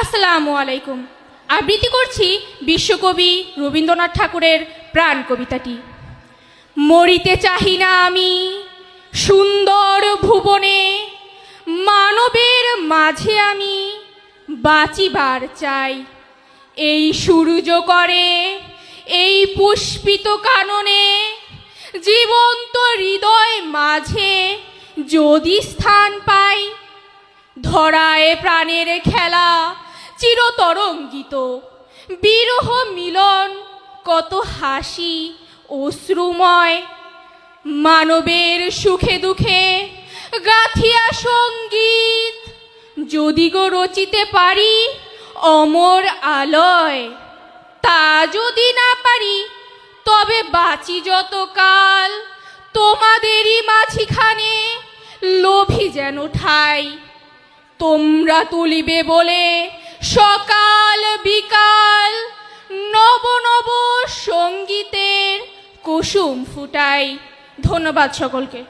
আসসালামু আলাইকুম। আবৃত্তি করছি বিশ্বকবি রবীন্দ্রনাথ ঠাকুরের প্রাণ কবিতাটি। মরিতে চাহি না আমি সুন্দর ভুবনে, মানবের মাঝে আমি বাঁচিবার চাই। এই সূর্য করে এই পুষ্পিত কাননে, জীবন্ত হৃদয় মাঝে যদি স্থান পাই। ধরায় প্রাণের খেলা চিরতরঙ্গিত, বিরহ মিলন কত হাসি অশ্রুময়। মানবের সুখে দুঃখে গাথিয়া সঙ্গীত, যদি গো রচিতে পারি অমর আলয়। তা যদি না পারি তবে বাঁচি যতকাল, তোমাদেরই মাঝিখানে লোভী যেন ঠাই। তোমরা তুলিবে বলে সকাল বিকাল, নব নব সঙ্গীতের কুসুম ফুটাই। ধন্যবাদ সকলকে।